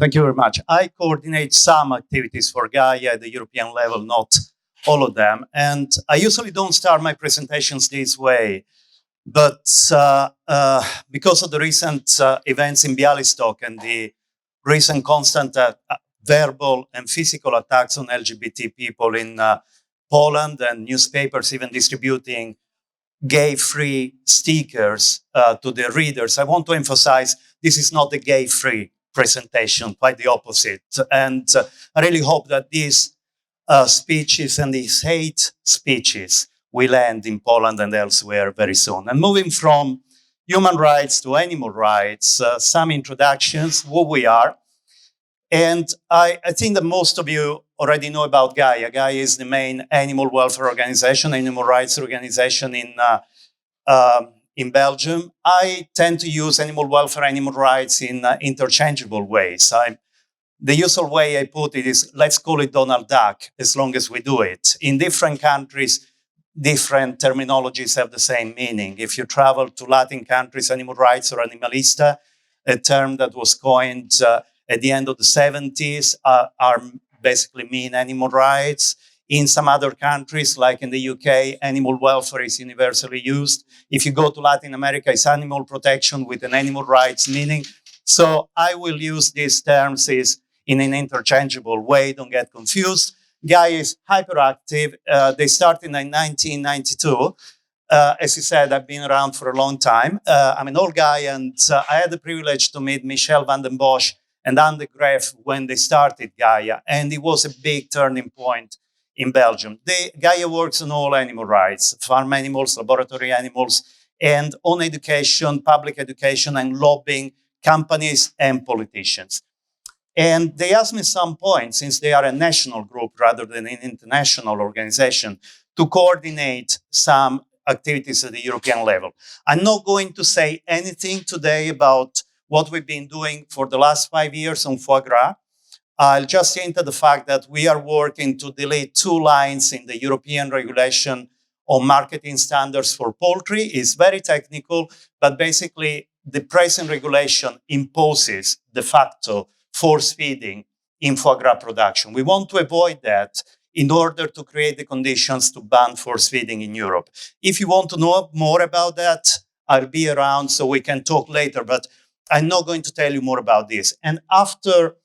Thank you very much. I coordinate some activities for GAIA at the European level, not all of them. And I usually don't start my presentations this way, but because of the recent events in Bialystok and the recent constant verbal and physical attacks on LGBT people in Poland, and newspapers even distributing gay-free stickers to their readers, I want to emphasize this is not a gay-free presentation, quite the opposite. And I really hope that these speeches and these hate speeches will end in Poland and elsewhere very soon. And moving from human rights to animal rights, some introductions, who we are. And I think that most of you already know about GAIA. GAIA is the main animal welfare organization, animal rights organization in Belgium. I tend to use animal welfare, animal rights in interchangeable ways. The usual way I put it is, let's call it Donald Duck, as long as we do it. In different countries, different terminologies have the same meaning. If you travel to Latin countries, animal rights or animalista, a term that was coined at the end of the 70s, are basically mean animal rights. In some other countries, like in the UK, animal welfare is universally used. If you go to Latin America, it's animal protection with an animal rights meaning. So I will use these terms in an interchangeable way, don't get confused. GAIA is hyperactive. They started in 1992. As you said, I've been around for a long time. I'm an old guy, and I had the privilege to meet Michel van den Bosch and Anne de Graef when they started GAIA, and it was a big turning point in Belgium. GAIA works on all animal rights, farm animals, laboratory animals, and on education, public education, and lobbying companies and politicians. And they asked me some point, since they are a national group rather than an international organization, to coordinate some activities at the European level. I'm not going to say anything today about what we've been doing for the last 5 years on foie gras. I'll just hint at the fact that we are working to delete 2 lines in the European regulation on marketing standards for poultry. It's very technical, but basically the present regulation imposes de facto force feeding in foie gras production. We want to avoid that in order to create the conditions to ban force feeding in Europe. If you want to know more about that, I'll be around so we can talk later, but I'm not going to tell you more about this. And after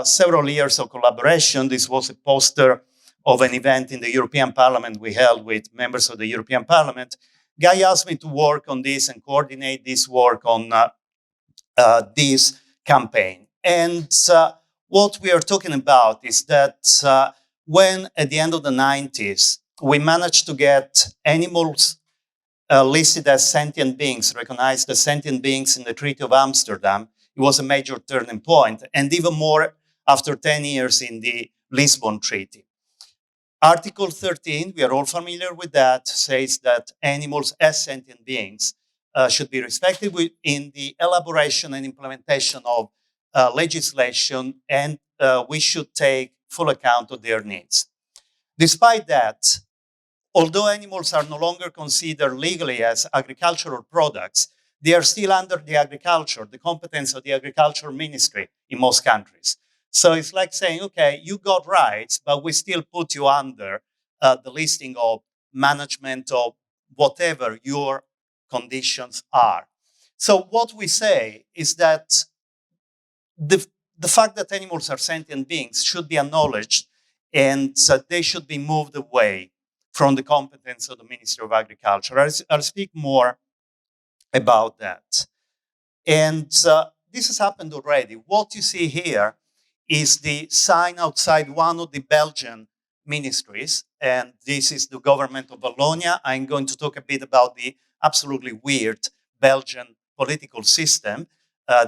several years of collaboration, this was a poster of an event in the European Parliament we held with members of the European Parliament. GAIA asked me to work on this and coordinate this work on this campaign. And what we are talking about is that when at the end of the 90s, we managed to get animals listed as sentient beings, recognized as sentient beings in the Treaty of Amsterdam, it was a major turning point, and even more after 10 years in the Lisbon Treaty. Article 13, we are all familiar with that, says that animals as sentient beings should be respected in the elaboration and implementation of legislation, and we should take full account of their needs. Despite that, although animals are no longer considered legally as agricultural products, they are still under the competence of the agriculture ministry in most countries. So it's like saying, okay, you got rights, but we still put you under the listing of management of whatever your conditions are. So what we say is that the fact that animals are sentient beings should be acknowledged, and they should be moved away from the competence of the Ministry of Agriculture. I'll speak more about that. And this has happened already. What you see here is the sign outside one of the Belgian ministries, and this is the government of Wallonia. I'm going to talk a bit about the absolutely weird Belgian political system.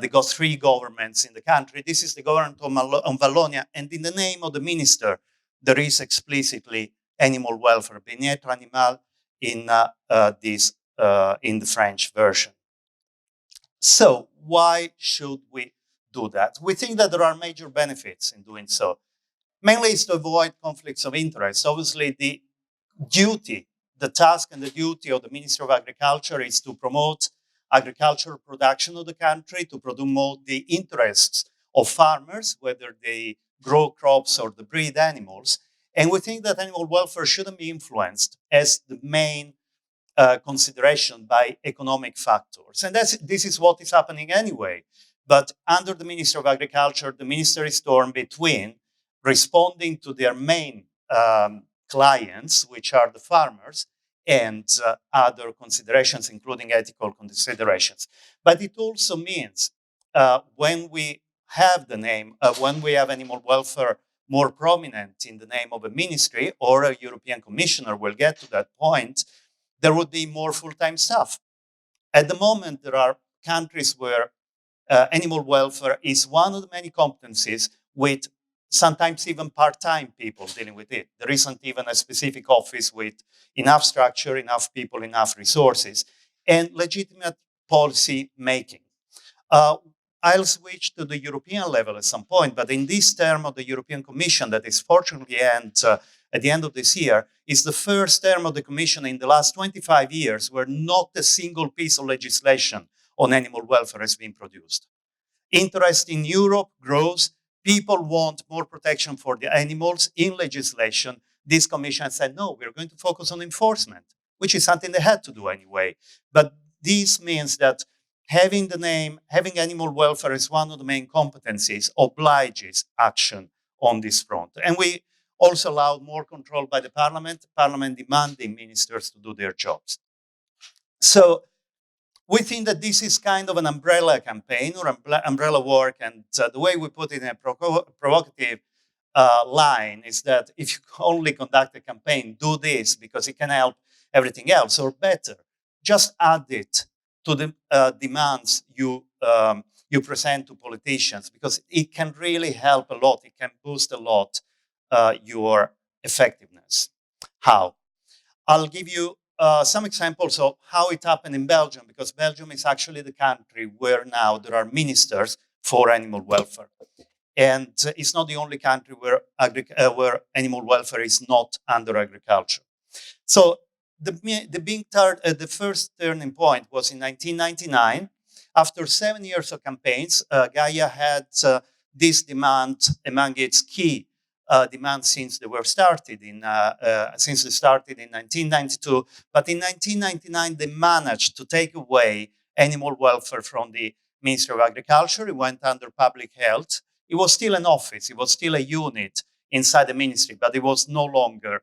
They got 3 governments in the country. This is the government of Wallonia, and in the name of the minister, there is explicitly animal welfare, bien-être animal, in the French version. So why should we do that? We think that there are major benefits in doing so. Mainly is to avoid conflicts of interest. Obviously, the task and the duty of the Ministry of Agriculture is to promote agricultural production of the country, to promote the interests of farmers, whether they grow crops or they breed animals. And we think that animal welfare shouldn't be influenced as the main consideration by economic factors. And this is what is happening anyway. But under the Ministry of Agriculture, the minister is torn between responding to their main clients, which are the farmers, and other considerations, including ethical considerations. But it also means when we have the name, when we have animal welfare more prominent in the name of a ministry or a European commissioner, we'll get to that point, there would be more full-time staff. At the moment, there are countries where animal welfare is one of the many competencies with sometimes even part-time people dealing with it. There isn't even a specific office with enough structure, enough people, enough resources, and legitimate policy making. I'll switch to the European level at some point, but in this term of the European Commission that is fortunately ends at the end of this year, is the first term of the Commission in the last 25 years where not a single piece of legislation on animal welfare has been produced. Interest in Europe grows. People want more protection for the animals in legislation. This commission said, no, we're going to focus on enforcement, which is something they had to do anyway. But this means that having the name, having animal welfare as one of the main competencies obliges action on this front. And we also allowed more control by the parliament demanding ministers to do their jobs. So we think that this is kind of an umbrella campaign or umbrella work. And the way we put it in a provocative line is that if you only conduct a campaign, do this because it can help everything else, or better, just add it to the demands you present to politicians, because it can really help a lot. It can boost a lot your effectiveness. How? I'll give you some examples of how it happened in Belgium, because Belgium is actually the country where now there are ministers for animal welfare. And it's not the only country where animal welfare is not under agriculture. So the first turning point was in 1999. After 7 years of campaigns, GAIA had this demand among its key demands since they started in 1992. But in 1999, they managed to take away animal welfare from the Ministry of Agriculture. It went under public health. It was still an office. It was still a unit inside the ministry, but it was no longer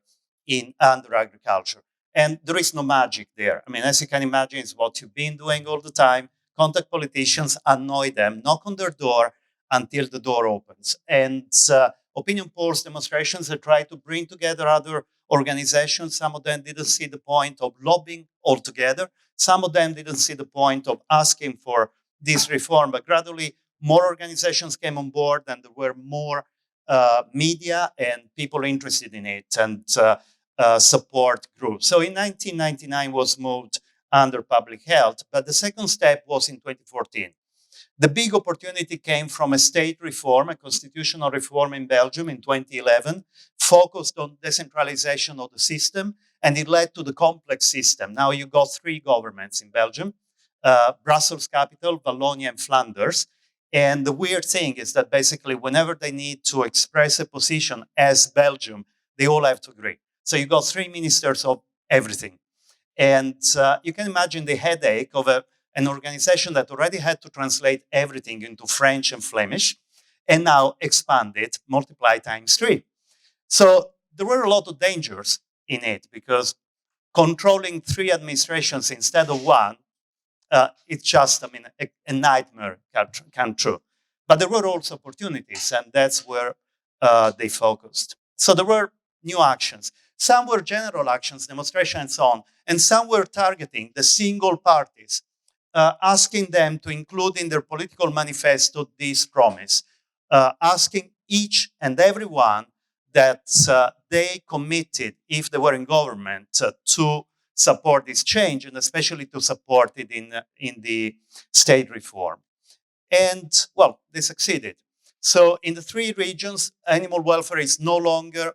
under agriculture. And there is no magic there. I mean, as you can imagine, it's what you've been doing all the time. Contact politicians, annoy them, knock on their door until the door opens. And opinion polls, demonstrations that try to bring together other organizations. Some of them didn't see the point of lobbying altogether. Some of them didn't see the point of asking for this reform, but gradually more organizations came on board and there were more media and people interested in it, and support grew. So in 1999 was moved under public health, but the second step was in 2014. The big opportunity came from a state reform, a constitutional reform in Belgium in 2011, focused on decentralization of the system, and it led to the complex system. Now you got 3 governments in Belgium, Brussels capital, Wallonia, and Flanders. And the weird thing is that basically whenever they need to express a position as Belgium, they all have to agree. So you got 3 ministers of everything. And you can imagine the headache of an organization that already had to translate everything into French and Flemish, and now expand it, multiply times 3. So there were a lot of dangers in it, because controlling 3 administrations instead of 1, it's just, a nightmare come true. But there were also opportunities, and that's where they focused. So there were new actions. Some were general actions, demonstration and so on, and some were targeting the single parties, asking them to include in their political manifesto this promise, asking each and every one that they committed, if they were in government, to support this change, and especially to support it in the state reform. And, well, they succeeded. So in the 3 regions, animal welfare is no longer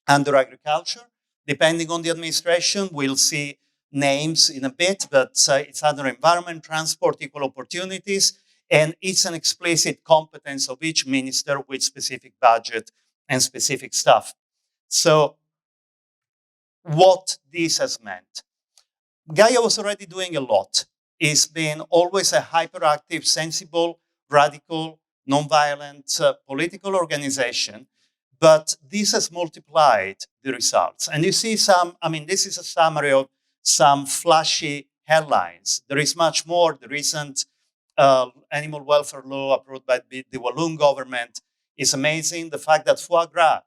under agriculture. Depending on the administration, we'll see names in a bit, but it's under environment, transport, equal opportunities, And it's an explicit competence of each minister with specific budget and specific stuff. So what this has meant. GAIA was already doing a lot. It's been always a hyperactive, sensible, radical, nonviolent political organization, but this has multiplied the results. And you see some, I mean, this is a summary of some flashy headlines. There is much more. The recent animal welfare law approved by the Walloon government is amazing. The fact that foie gras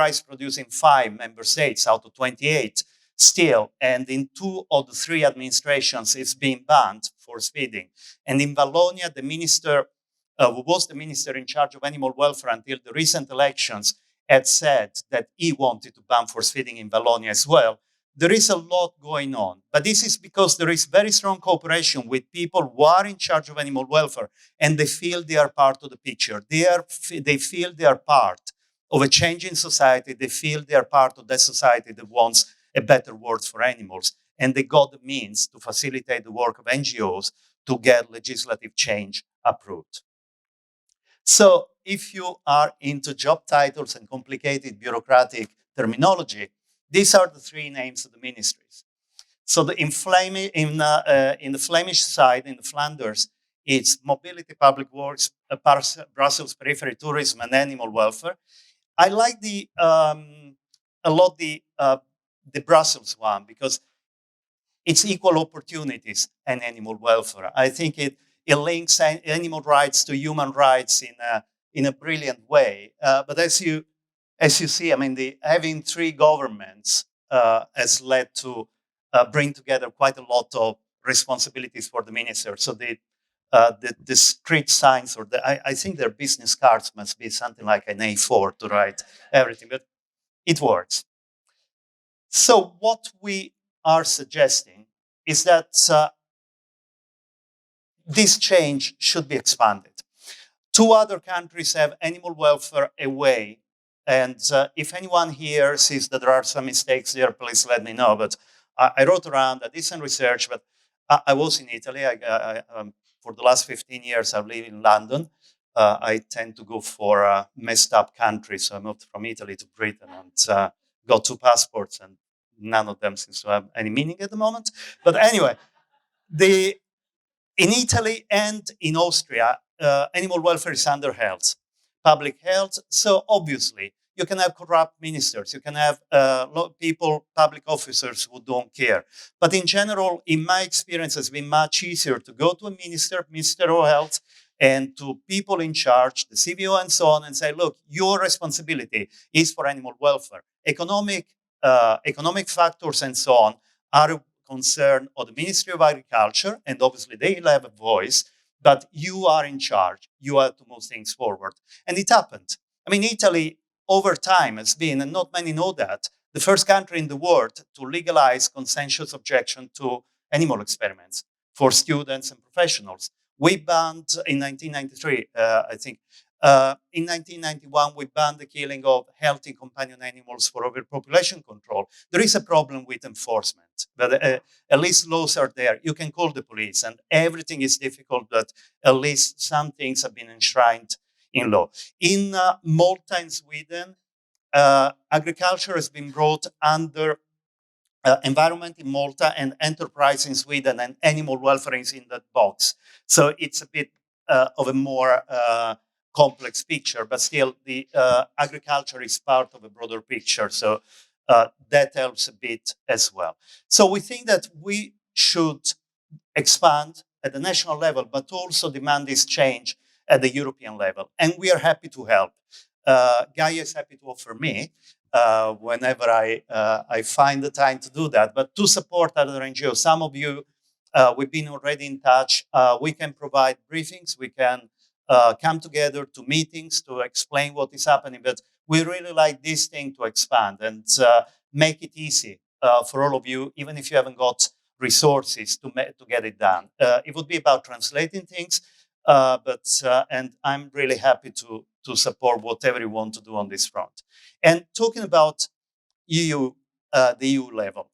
is produced in 5 member states out of 28 still, and in 2 of the 3 administrations, it's being banned for feeding. And in Wallonia, the minister, who was the minister in charge of animal welfare until the recent elections, had said that he wanted to ban force feeding in Wallonia as well. There is a lot going on, but this is because there is very strong cooperation with people who are in charge of animal welfare, and they feel they are part of the picture. They feel they are part of a changing society. They feel they are part of that society that wants a better world for animals. And they got the means to facilitate the work of NGOs to get legislative change approved. So if you are into job titles and complicated bureaucratic terminology, these are the 3 names of the ministries. So in the Flemish side, in the Flanders, it's mobility, public works, Brussels periphery, tourism, and animal welfare. I like a lot the Brussels one because it's equal opportunities and animal welfare. I think it links animal rights to human rights in a brilliant way. But as you see, I mean, having 3 governments has led to bring together quite a lot of responsibilities for the minister. So the street signs or I think their business cards must be something like an A4 to write everything, but it works. So what we are suggesting is that this change should be expanded. 2 other countries have animal welfare away. And if anyone here sees that there are some mistakes there, please let me know. But I wrote around, I did some research, but I was in Italy. For the last 15 years, I've lived in London. I tend to go for messed up countries. So I moved from Italy to Britain and got 2 passports, and none of them seems to have any meaning at the moment. But anyway, in Italy and in Austria, animal welfare is under health, public health. So obviously, you can have corrupt ministers, you can have people, public officers who don't care. But in general, in my experience, it's been much easier to go to a minister of health, and to people in charge, the CVO and so on, and say, look, your responsibility is for animal welfare. Economic factors and so on are concern of the Ministry of Agriculture, and obviously they have a voice, but you are in charge. You have to move things forward. And it happened. I mean, Italy, over time, has been, and not many know that, the first country in the world to legalize consensus objection to animal experiments for students and professionals. We banned in 1993, I think, in 1991, we banned the killing of healthy companion animals for overpopulation control. There is a problem with enforcement, but at least laws are there. You can call the police, and everything is difficult, but at least some things have been enshrined in law. In Malta and Sweden, agriculture has been brought under environment in Malta and enterprise in Sweden, and animal welfare is in that box. So it's a bit of a more complex picture, but still the agriculture is part of a broader picture. So that helps a bit as well. So we think that we should expand at the national level, but also demand this change at the European level. And we are happy to help. GAIA is happy to offer me whenever I find the time to do that, but to support other NGOs. Some of you, we've been already in touch. We can provide briefings. We can come together to meetings to explain what is happening. But we really like this thing to expand and make it easy for all of you, even if you haven't got resources to get it done. It would be about translating things, and I'm really happy to support whatever you want to do on this front. And talking about EU, the EU level,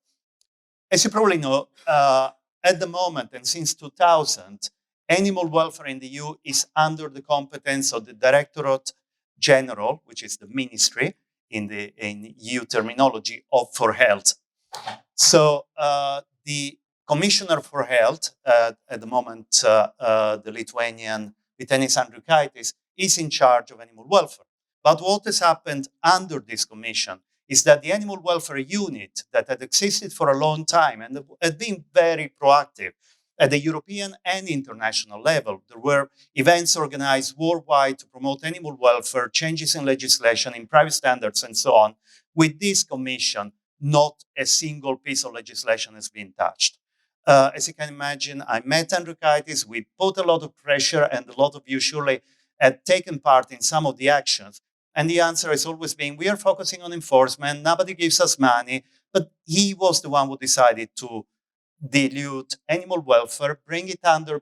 as you probably know, at the moment and since 2000, animal welfare in the EU is under the competence of the Directorate General, which is the ministry in EU terminology for health. So the Commissioner for Health, at the moment, the Lithuanian Vytenis Andriukaitis, is in charge of animal welfare. But what has happened under this commission is that the animal welfare unit that had existed for a long time and had been very proactive at the European and international level. There were events organized worldwide to promote animal welfare, changes in legislation, in private standards, and so on. With this commission, not a single piece of legislation has been touched. As you can imagine, I met Andriukaitis. We put a lot of pressure, and a lot of you surely had taken part in some of the actions. And the answer has always been, we are focusing on enforcement. Nobody gives us money. But he was the one who decided to dilute animal welfare, bring it under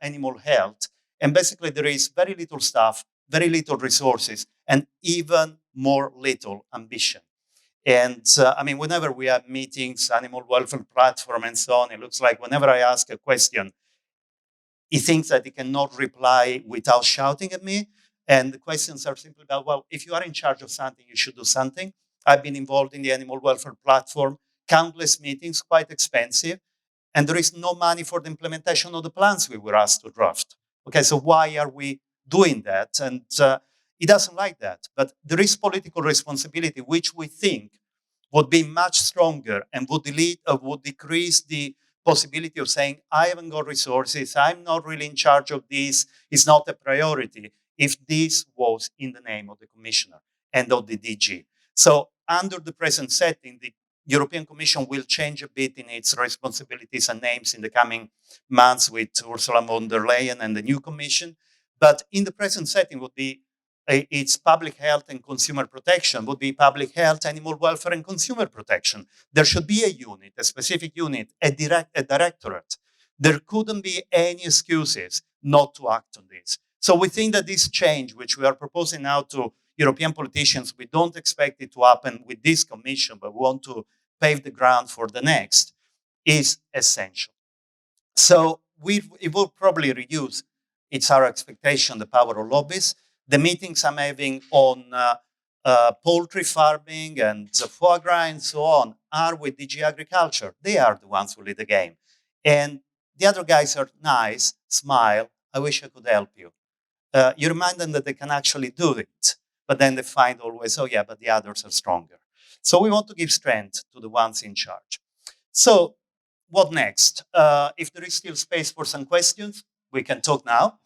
animal health. And basically, there is very little staff, very little resources, and even more little ambition. And I mean, whenever we have meetings, animal welfare platform and so on, it looks like whenever I ask a question, he thinks that he cannot reply without shouting at me. And the questions are simply about, well, if you are in charge of something, you should do something. I've been involved in the animal welfare platform, countless meetings, quite expensive. And there is no money for the implementation of the plans we were asked to draft. Okay, so why are we doing that? And he doesn't like that. But there is political responsibility, which we think would be much stronger and would decrease the possibility of saying, I haven't got resources, I'm not really in charge of this, it's not a priority, if this was in the name of the commissioner and of the DG. So under the present setting, the European Commission will change a bit in its responsibilities and names in the coming months with Ursula von der Leyen and the new Commission. But in the present setting would be it's public health and consumer protection, would be public health, animal welfare, and consumer protection. There should be a unit, a specific unit, a directorate. There couldn't be any excuses not to act on this. So we think that this change, which we are proposing now to European politicians, we don't expect it to happen with this commission, but we want to pave the ground for the next, is essential. So it will probably reduce, it's our expectation, the power of lobbies. The meetings I'm having on poultry farming and foie gras and so on are with DG Agriculture. They are the ones who lead the game. And the other guys are nice, smile, I wish I could help you. You remind them that they can actually do it, but then they find always, oh yeah, but the others are stronger. So we want to give strength to the ones in charge. So what next? If there is still space for some questions, we can talk now.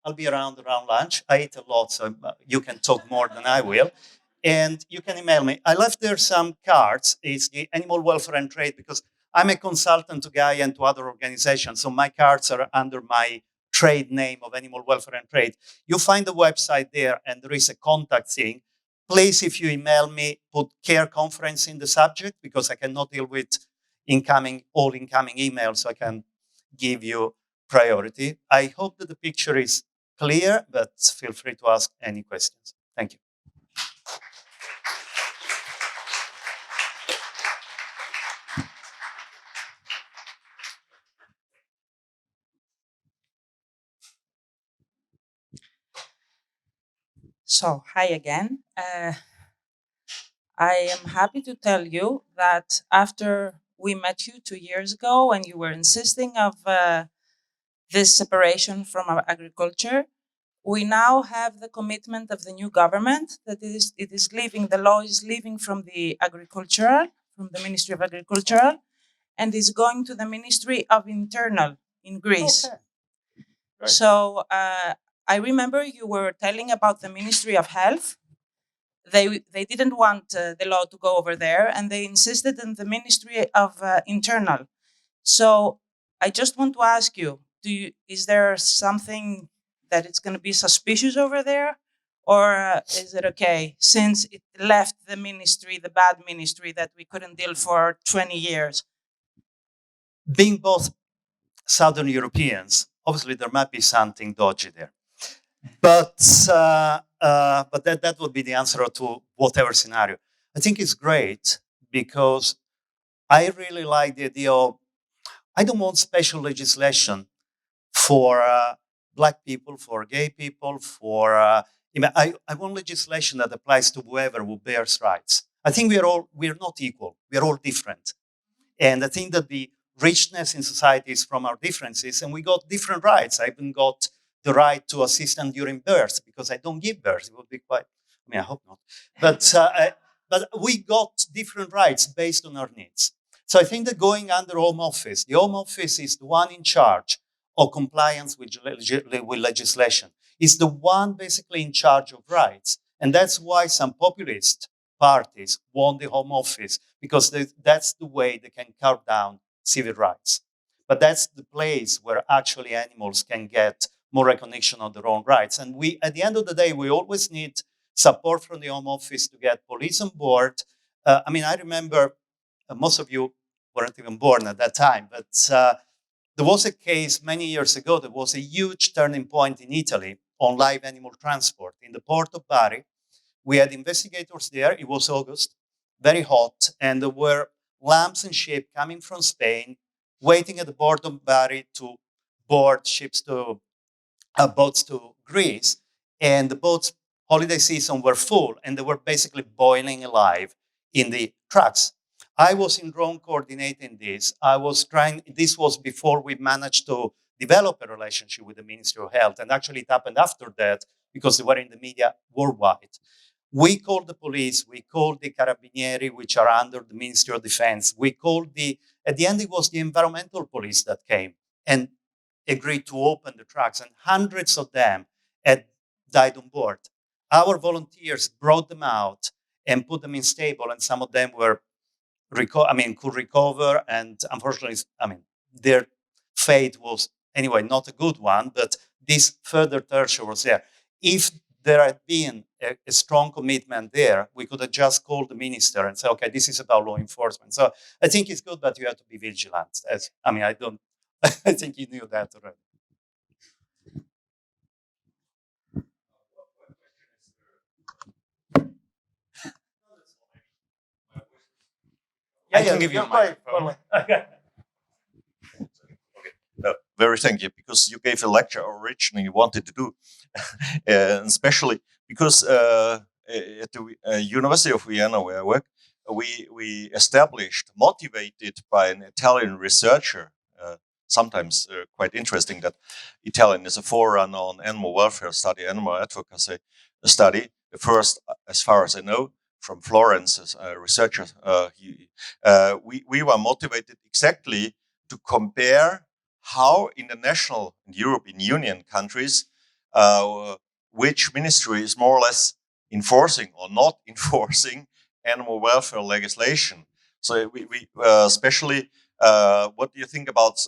I'll be around lunch. I ate a lot, so you can talk more than I will. And you can email me. I left there some cards. It's the Animal Welfare and Trade, because I'm a consultant to GAIA and to other organizations. So my cards are under my trade name of Animal Welfare and Trade. You find the website there, and there is a contact thing. Please, if you email me, put care conference in the subject, because I cannot deal with all incoming emails, so I can give you priority. I hope that the picture is clear, but feel free to ask any questions. Thank you. So, hi again. I am happy to tell you that after we met you 2 years ago and you were insisting of this separation from our agriculture, we now have the commitment of the new government that it is leaving, the law is leaving from the Ministry of Agricultural, and is going to the Ministry of Internal in Greece. Okay. Right. So I remember you were telling about the Ministry of Health. They didn't want the law to go over there, and they insisted on the Ministry of Internal. So I just want to ask you, is there something that it's going to be suspicious over there? Or is it okay, since it left the ministry, the bad ministry that we couldn't deal for 20 years? Being both Southern Europeans, obviously there might be something dodgy there. But that would be the answer to whatever scenario. I think it's great because I really like the idea of, I don't want special legislation for black people, for gay people, for I want legislation that applies to whoever who bears rights. I think we're not equal. We are all different. And I think that the richness in society is from our differences, and we got different rights. I even got the right to assistance during birth because I don't give birth. It would be quite, I mean, I hope not. But we got different rights based on our needs. So I think that going under Home Office, the Home Office is the one in charge of compliance with legislation, is the one basically in charge of rights. And that's why some populist parties want the Home Office, because that's the way they can carve down civil rights. But that's the place where actually animals can get more recognition of their own rights. And we, at the end of the day, we always need support from the Home Office to get police on board. I mean, I remember most of you weren't even born at that time, but there was a case many years ago. There was a huge turning point in Italy on live animal transport in the port of Bari. We had investigators there. It was August, very hot, and there were lambs and sheep coming from Spain, waiting at the port of Bari to board ships to boats to Greece. And the boats' holiday season were full, and they were basically boiling alive in the trucks. I was in Rome coordinating this. I was trying. This was before we managed to develop a relationship with the Ministry of Health, and actually it happened after that because they were in the media worldwide. We called the police, we called the Carabinieri, which are under the Ministry of Defense. We called at the end, it was the environmental police that came and agreed to open the trucks, and hundreds of them had died on board. Our volunteers brought them out and put them in stable, and some of them were, could recover. And unfortunately, their fate was anyway not a good one. But this further torture was there. If there had been a strong commitment there, we could have just called the minister and say, okay, this is about law enforcement. So I think it's good that you have to be vigilant. I don't, I think you knew that already. I can give you a microphone. Very thank you, because you gave a lecture originally you wanted to do, and especially because at the University of Vienna where I work, we established, motivated by an Italian researcher. Sometimes quite interesting that Italian is a forerunner on animal welfare study, animal advocacy study. The first, as far as I know, from Florence, as a researcher. We were motivated exactly to compare how in the national European Union countries, which ministry is more or less enforcing or not enforcing animal welfare legislation. So we especially, what do you think about,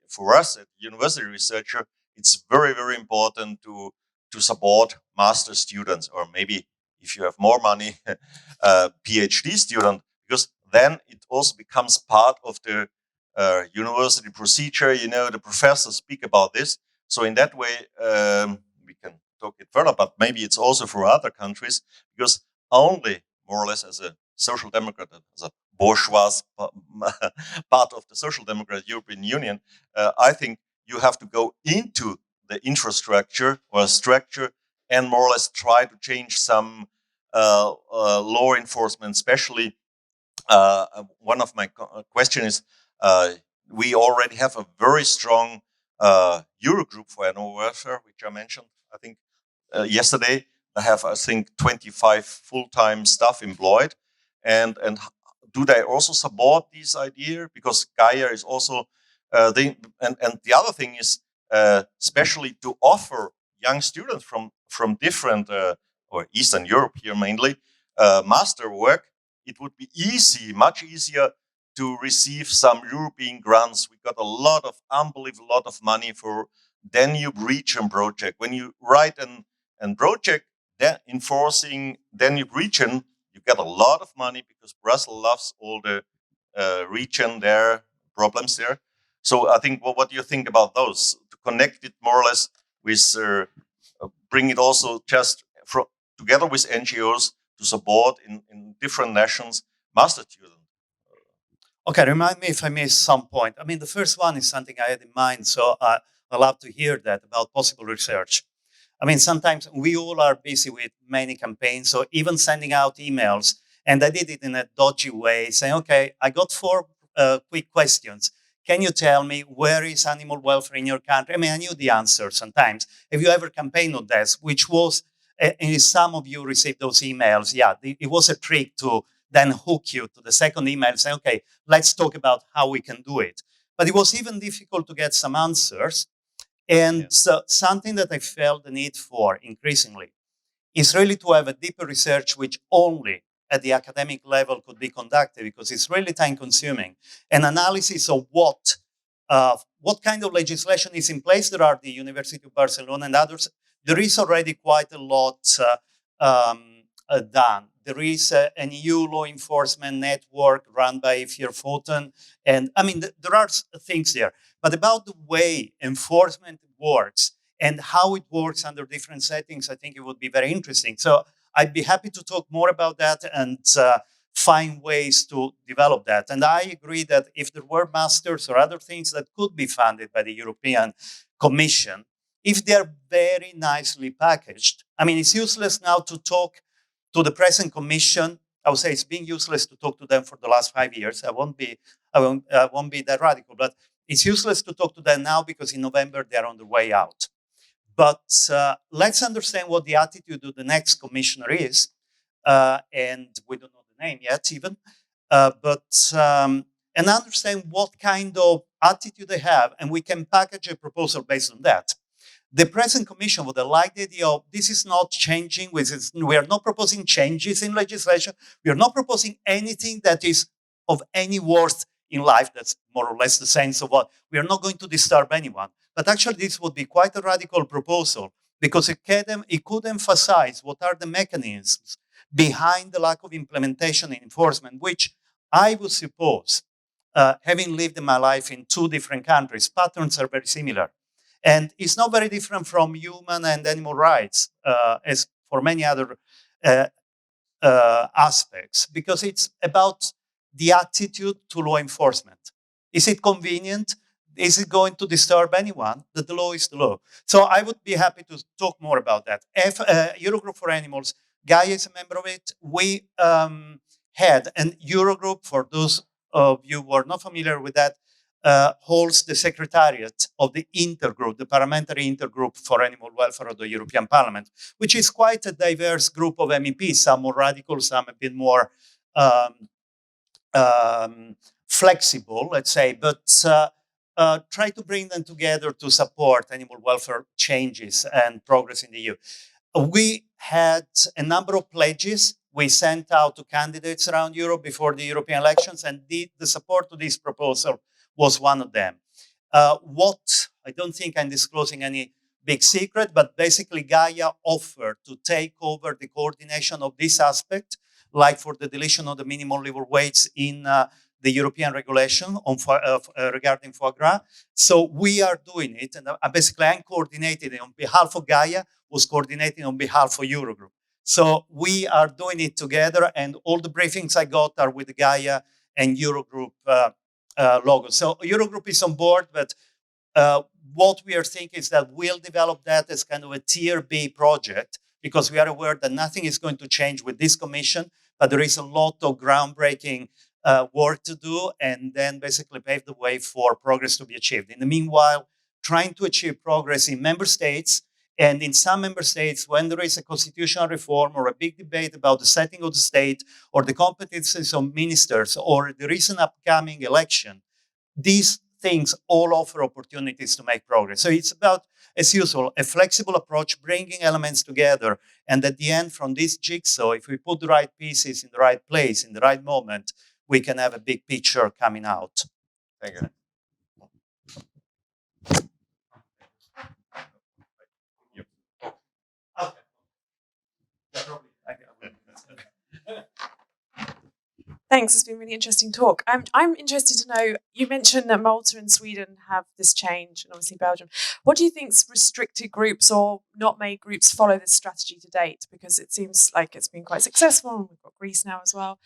for us at university researcher, it's very, very important to support master students, or maybe if you have more money, PhD student, because then it also becomes part of the university procedure. You know, the professors speak about this. So in that way, we can talk it further, but maybe it's also for other countries, because only more or less as a social democrat, as a bourgeois part of the social democrat European Union, I think you have to go into the infrastructure or structure and more or less try to change some law enforcement. Especially, one of my question is, we already have a very strong Eurogroup for animal welfare, which I mentioned, I think, yesterday. I have, I think, 25 full-time staff employed. And do they also support this idea? Because GAIA is also, and the other thing is, especially to offer young students from different, or Eastern Europe here mainly, master work, it would be much easier to receive some European grants. We got unbelievable lot of money for Danube region project. When you write an project enforcing Danube region, you get a lot of money because Brussels loves all the region there, problems there. So I think, what do you think about those? To connect it more or less with, bring it also just together with NGOs to support in different nations master students. Okay, remind me if I missed some point. I mean, the first one is something I had in mind. So I love to hear that about possible research. I mean, sometimes we all are busy with many campaigns, so even sending out emails, and I did it in a dodgy way, saying, okay, I got 4 quick questions. Can you tell me where is animal welfare in your country? I mean, I knew the answer sometimes. Have you ever campaigned on this? Which was, and some of you received those emails. Yeah, it was a trick to then hook you to the second email and say, okay, let's talk about how we can do it. But it was even difficult to get some answers. And so something that I felt the need for increasingly is really to have a deeper research which only at the academic level could be conducted, because it's really time consuming. An analysis of what kind of legislation is in place. There are the University of Barcelona and others. There is already quite a lot done. There is an EU law enforcement network run by Fier Foten. And I mean, there are things there. But about the way enforcement works and how it works under different settings, I think it would be very interesting. So I'd be happy to talk more about that and find ways to develop that. And I agree that if there were masters or other things that could be funded by the European Commission, if they're very nicely packaged, I mean, it's useless now to talk to the present Commission. I would say it's been useless to talk to them for the last 5 years. I won't be that radical, but it's useless to talk to them now because in November they're on their way out. But let's understand what the attitude of the next commissioner is, and we don't know the name yet even, and understand what kind of attitude they have, and we can package a proposal based on that. The present commission would like the idea of this is not changing. We are not proposing changes in legislation. We are not proposing anything that is of any worth in life. That's more or less the sense of what we are not going to disturb anyone. But actually, this would be quite a radical proposal because it could emphasize what are the mechanisms behind the lack of implementation and enforcement, which I would suppose, having lived in my life in 2 different countries, patterns are very similar. And it's not very different from human and animal rights, as for many other aspects, because it's about the attitude to law enforcement. Is it convenient? Is it going to disturb anyone? That the law is the law. So I would be happy to talk more about that. Eurogroup for Animals, GAIA is a member of it. We had an Eurogroup, for those of you who are not familiar with that, holds the secretariat of the intergroup, the parliamentary intergroup for animal welfare of the European Parliament, which is quite a diverse group of MEPs, some more radical, some a bit more flexible, let's say, but try to bring them together to support animal welfare changes and progress in the EU. We had a number of pledges we sent out to candidates around Europe before the European elections, and the support to this proposal was one of them. What I don't think I'm disclosing any big secret, but basically GAIA offered to take over the coordination of this aspect, like for the deletion of the minimum liver weights in the European regulation on regarding foie gras. So we are doing it, and basically I'm coordinating it on behalf of GAIA, was coordinating on behalf of Eurogroup. So we are doing it together, and all the briefings I got are with GAIA and Eurogroup logo. So Eurogroup is on board, but what we are thinking is that we'll develop that as kind of a tier B project, because we are aware that nothing is going to change with this commission, but there is a lot of groundbreaking work to do, and then basically pave the way for progress to be achieved. In the meanwhile, trying to achieve progress in member states, and in some member states, when there is a constitutional reform or a big debate about the setting of the state or the competencies of ministers or the recent upcoming election, these things all offer opportunities to make progress. So it's about, as usual, a flexible approach, bringing elements together. And at the end, from this jigsaw, if we put the right pieces in the right place, in the right moment, we can have a big picture coming out. Thank you. Thanks, it's been a really interesting talk. I'm interested to know, you mentioned that Malta and Sweden have this change, and obviously Belgium. What do you think restricted groups or not made groups follow this strategy to date? Because it seems like it's been quite successful, and we've got Greece now as well.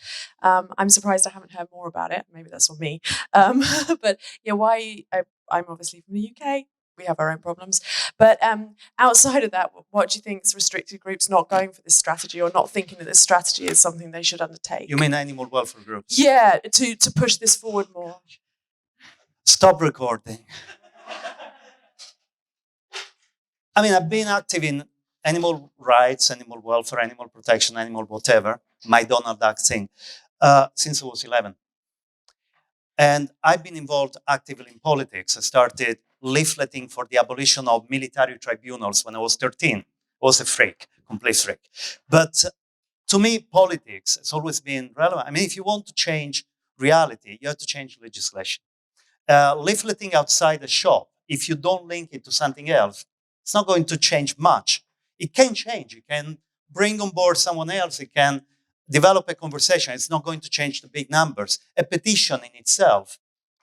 I'm surprised I haven't heard more about it. Maybe that's on me. But yeah, why? I'm obviously from the UK. we have our own problems. But outside of that, what do you think is restricted groups not going for this strategy or not thinking that this strategy is something they should undertake? You mean animal welfare groups? Yeah, to push this forward more. Stop recording. I mean, I've been active in animal rights, animal welfare, animal protection, animal whatever, my Donald Duck thing, since I was 11. And I've been involved actively in politics. I started leafleting for the abolition of military tribunals when I was 13. I was a freak, complete freak. But to me, politics has always been relevant. I mean, if you want to change reality, you have to change legislation. Leafleting outside a shop, if you don't link it to something else, it's not going to change much. It can change. You can bring on board someone else. It can develop a conversation. It's not going to change the big numbers. A petition in itself,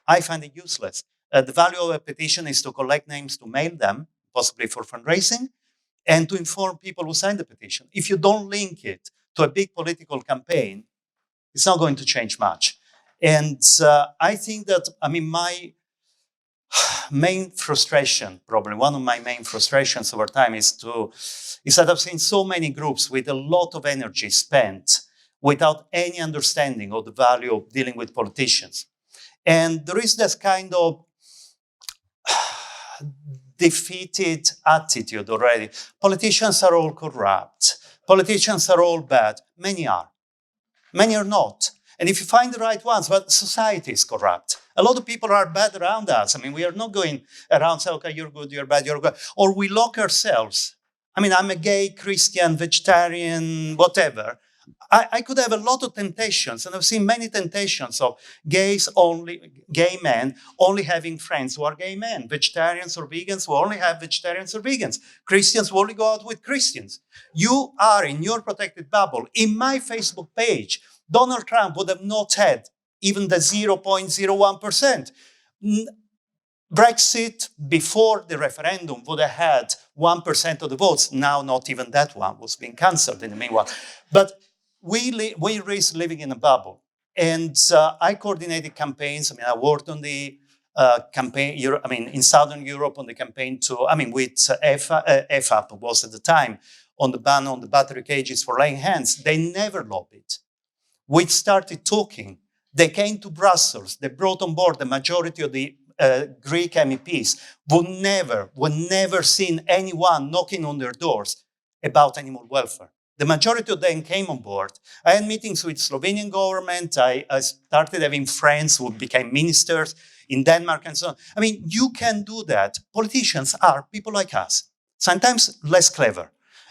I find it useless. The value of a petition is to collect names, to mail them, possibly for fundraising, and to inform people who signed the petition. If you don't link it to a big political campaign, it's not going to change much. And I think that, I mean, my main frustration, probably one of my main frustrations over time is that I've seen so many groups with a lot of energy spent without any understanding of the value of dealing with politicians. And there is this kind of defeated attitude already. Politicians are all corrupt. Politicians are all bad. Many are. Many are not. And if you find the right ones, but society is corrupt. A lot of people are bad around us. I mean, we are not going around saying, okay, you're good, you're bad, you're good. Or we lock ourselves. I mean, I'm a gay, Christian, vegetarian, whatever. I could have a lot of temptations, and I've seen many temptations of gay men only having friends who are gay men, vegetarians or vegans who only have vegetarians or vegans, Christians who only go out with Christians. You are in your protected bubble. In my Facebook page, Donald Trump would have not had even the 0.01%. Brexit, before the referendum, would have had 1% of the votes. Now, not even that one was being cancelled in the meanwhile. But we risk living in a bubble. And I coordinated campaigns. I mean, I worked on the campaign, in Southern Europe on the campaign with EFAP was at the time on the ban on the battery cages for laying hens. They never lobbied. We started talking. They came to Brussels. They brought on board the majority of the Greek MEPs. Would never seen anyone knocking on their doors about animal welfare. The majority of them came on board. I had meetings with Slovenian government. I started having friends who became ministers in Denmark and so on. I mean, you can do that. Politicians are people like us, sometimes less clever.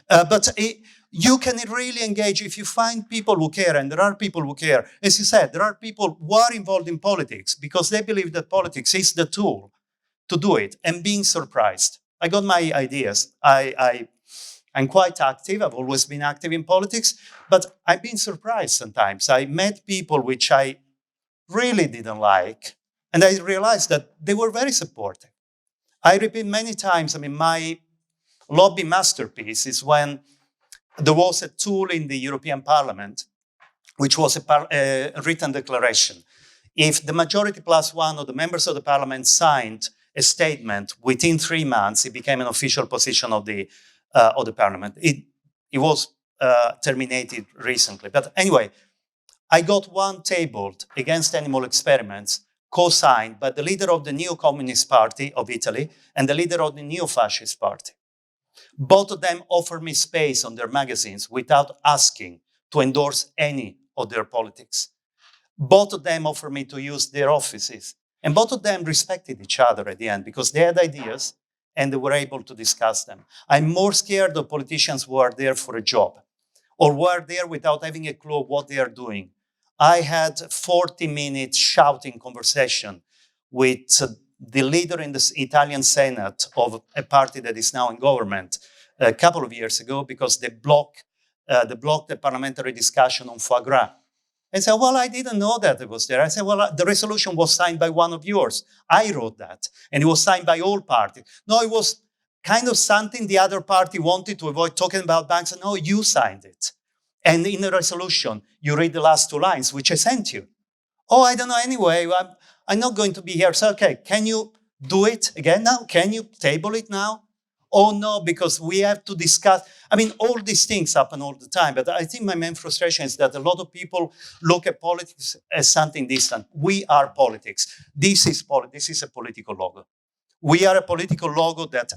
But you can really engage if you find people who care, and there are people who care. As you said, there are people who are involved in politics because they believe that politics is the tool to do it, and being surprised. I got my ideas. I'm quite active. I've always been active in politics, but I've been surprised sometimes. I met people which I really didn't like, and I realized that they were very supportive. I repeat many times, my lobby masterpiece is when there was a tool in the European Parliament, which was a written declaration. If the majority plus one of the members of the Parliament signed a statement within 3 months, it became an official position of the Parliament. It was terminated recently. But anyway, I got one tabled against animal experiments, co-signed by the leader of the Neo-Communist Party of Italy and the leader of the Neo-Fascist Party. Both of them offered me space on their magazines without asking to endorse any of their politics. Both of them offered me to use their offices. And both of them respected each other at the end because they had ideas and they were able to discuss them. I'm more scared of politicians who are there for a job or who are there without having a clue of what they are doing. I had a 40-minute shouting conversation with the leader in the Italian Senate of a party that is now in government a couple of years ago because they blocked the parliamentary discussion on foie gras. And said, well, I didn't know that it was there. I said, well, the resolution was signed by one of yours. I wrote that. And it was signed by all parties. No, it was kind of something the other party wanted to avoid talking about banks. And no, you signed it. And in the resolution, you read the last 2 lines, which I sent you. Oh, I don't know. Anyway, I'm not going to be here. So, okay, can you do it again now? Can you table it now? Oh no, because we have to discuss. I mean, all these things happen all the time, but I think my main frustration is that a lot of people look at politics as something distant. We are politics. This is a political logo. We are a political logo that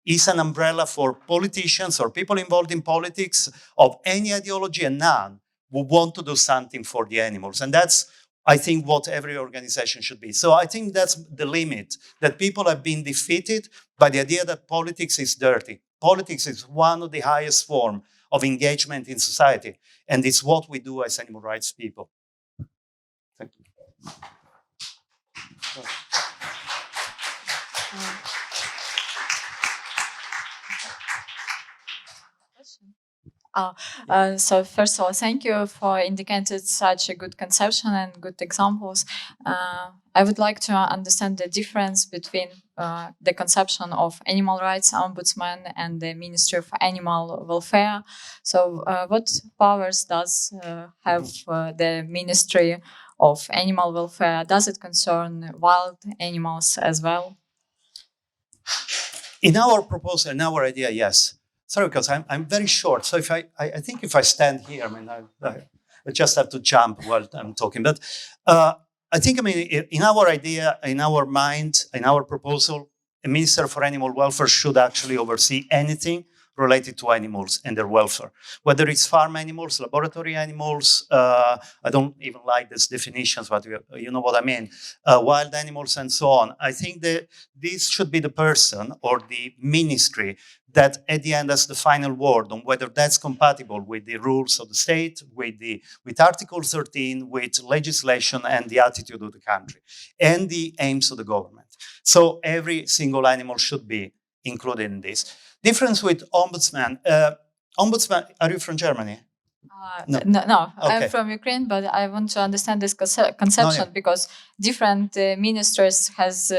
is an umbrella for politicians or people involved in politics of any ideology and none who want to do something for the animals. And that's, I think, what every organization should be. So I think that's the limit, that people have been defeated by the idea that politics is dirty. Politics is one of the highest forms of engagement in society. And it's what we do as animal rights people. Thank you. So first of all, thank you for indicating such a good conception and good examples. I would like to understand the difference between the conception of animal rights ombudsman and the Ministry of Animal Welfare. So what powers does have the Ministry of Animal Welfare? Does it concern wild animals as well? In our proposal, in our idea, yes. Sorry, because I'm very short. So if I think if I stand here, I mean, I just have to jump while I'm talking. But I think, I mean, in our idea, in our mind, in our proposal, a Minister for Animal Welfare should actually oversee anything related to animals and their welfare, whether it's farm animals, laboratory animals. I don't even like these definitions, but you know what I mean. Wild animals and so on. I think that this should be the person or the ministry that at the end has the final word on whether that's compatible with the rules of the state, with Article 13, with legislation and the attitude of the country, and the aims of the government. So every single animal should be included in this. Difference with ombudsman. Ombudsman, are you from Germany? No, Okay. I'm from Ukraine, but I want to understand this conception because different ministers has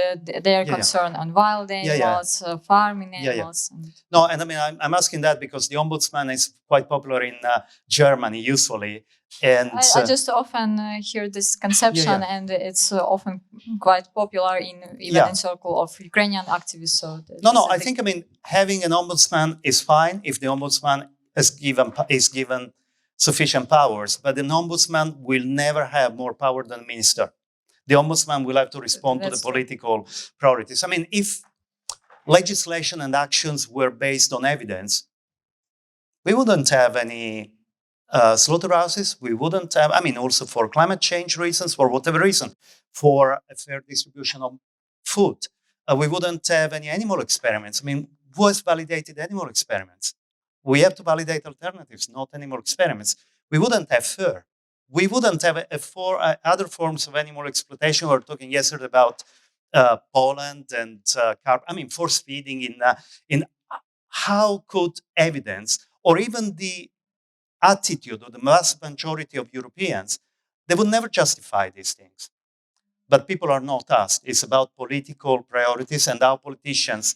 their concern on wild animals, farming animals. No, and I mean, I'm asking that because the ombudsman is quite popular in Germany usually. And I just often hear this conception, and it's often quite popular in circle of Ukrainian activists. So I think, I mean, having an ombudsman is fine if the ombudsman is given sufficient powers, but an ombudsman will never have more power than a minister. The ombudsman will have to respond to the political priorities. I mean, if legislation and actions were based on evidence, we wouldn't have any slaughterhouses. We wouldn't have, I mean, also for climate change reasons, for whatever reason, for a fair distribution of food. We wouldn't have any animal experiments. I mean, who has validated animal experiments? We have to validate alternatives, not animal experiments. We wouldn't have fur. We wouldn't have other forms of animal exploitation. We were talking yesterday about Poland and force feeding in how could evidence or even the attitude of the vast majority of Europeans, they would never justify these things. But people are not asked. It's about political priorities and how politicians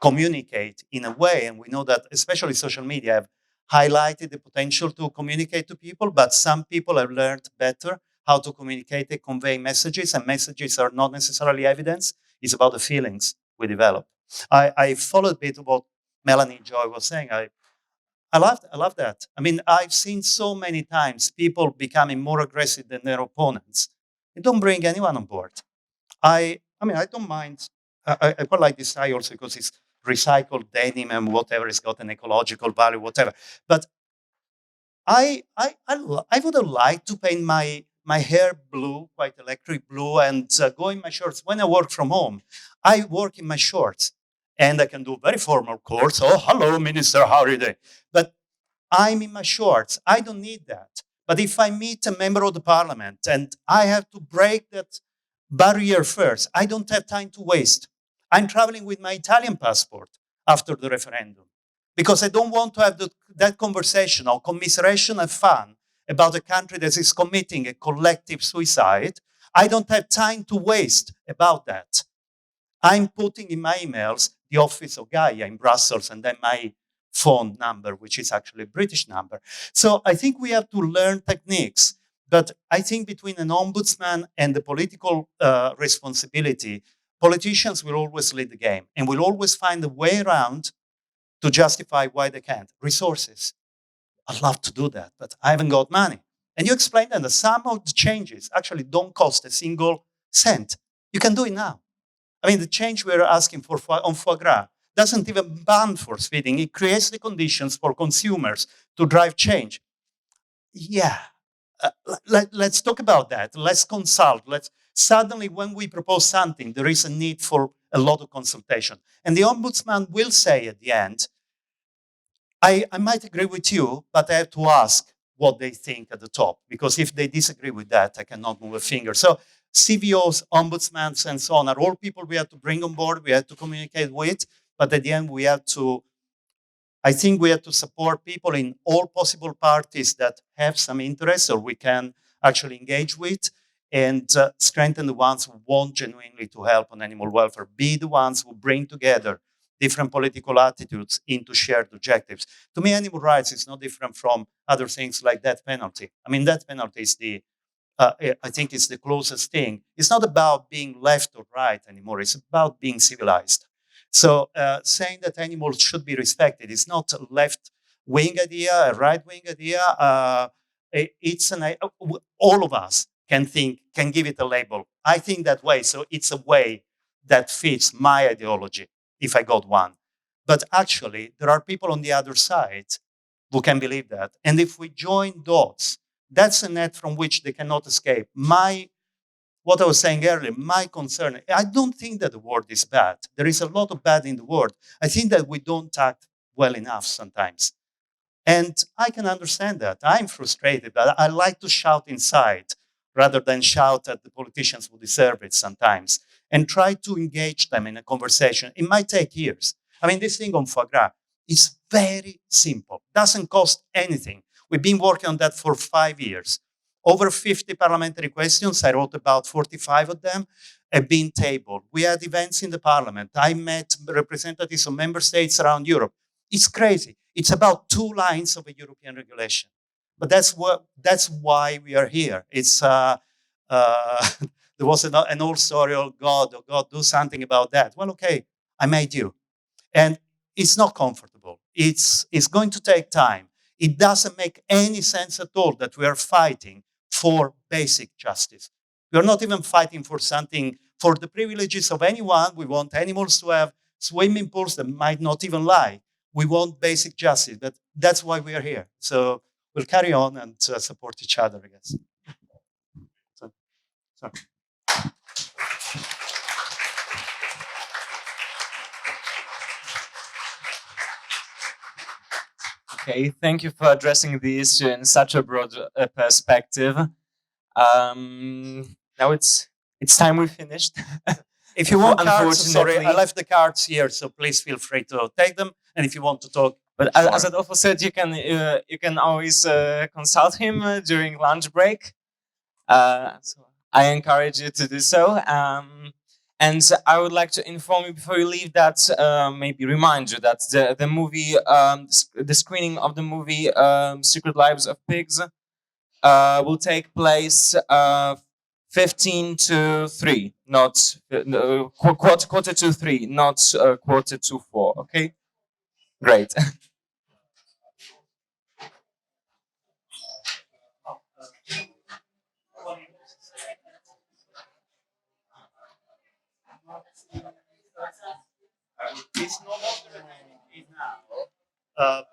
communicate in a way. And we know that especially social media have highlighted the potential to communicate to people, but some people have learned better how to communicate and convey messages, and messages are not necessarily evidence. It's about the feelings we develop. I followed a bit of what Melanie Joy was saying. I love that. I mean, I've seen so many times people becoming more aggressive than their opponents. It don't bring anyone on board. I don't mind. I quite like this tie also because it's recycled denim and whatever. It's got an ecological value, whatever. But I would have liked to paint my hair blue, quite electric blue, and go in my shorts. When I work from home, I work in my shorts. And I can do very formal calls. Oh, hello, Minister, how are you doing? But I'm in my shorts. I don't need that. But if I meet a member of the parliament and I have to break that barrier first, I don't have time to waste. I'm traveling with my Italian passport after the referendum because I don't want to have that conversation or commiseration and fun about a country that is committing a collective suicide. I don't have time to waste about that. I'm putting in my emails the office of GAIA in Brussels and then my phone number, which is actually a British number. So I think we have to learn techniques. But I think between an ombudsman and the political responsibility, politicians will always lead the game and will always find a way around to justify why they can't. Resources. I'd love to do that, but I haven't got money. And you explain that some of the changes actually don't cost a single cent. You can do it now. I mean, the change we're asking for on foie gras doesn't even ban force feeding. It creates the conditions for consumers to drive change. Yeah, let's talk about that. Let's consult. Suddenly, when we propose something, there is a need for a lot of consultation. And the ombudsman will say at the end, I might agree with you, but I have to ask what they think at the top, because if they disagree with that, I cannot move a finger. So CVOs, ombudsmen, and so on are all people we have to bring on board, we have to communicate with, but at the end, I think we have to support people in all possible parties that have some interest or we can actually engage with, and strengthen the ones who want genuinely to help on animal welfare, be the ones who bring together different political attitudes into shared objectives. To me, animal rights is no different from other things like death penalty. I mean, death penalty is I think it's the closest thing. It's not about being left or right anymore. It's about being civilized. So saying that animals should be respected is not a left-wing idea, a right-wing idea. All of us can give it a label. I think that way. So it's a way that fits my ideology, if I got one. But actually, there are people on the other side who can believe that. And if we join dots, that's a net from which they cannot escape. What I was saying earlier, my concern, I don't think that the world is bad. There is a lot of bad in the world. I think that we don't act well enough sometimes. And I can understand that. I'm frustrated, but I like to shout inside rather than shout at the politicians who deserve it sometimes and try to engage them in a conversation. It might take years. I mean, this thing on foie gras is very simple, doesn't cost anything. We've been working on that for 5 years. Over 50 parliamentary questions, I wrote about 45 of them, have been tabled. We had events in the parliament. I met representatives of member states around Europe. It's crazy. It's about 2 lines of a European regulation. But that's why we are here. It's there was an old story, oh God, do something about that. Well, okay, I made you. And it's not comfortable. It's going to take time. It doesn't make any sense at all that we are fighting for basic justice. We are not even fighting for something, for the privileges of anyone. We want animals to have swimming pools that might not even lie. We want basic justice. That's why we are here. So we'll carry on and support each other, I guess. So. Okay, thank you for addressing the issue in such a broad perspective. Now it's time we finished. If you want cards, sorry, I left the cards here, so please feel free to take them. And if you want to talk, but as Adolfo said, you can always consult him during lunch break. So I encourage you to do so. And I would like to inform you before you leave that, maybe remind you that the movie, the screening of the movie Secret Lives of Pigs will take place 15 to 3, not quarter to 3, not quarter to 4. Okay, great. It's no longer is now.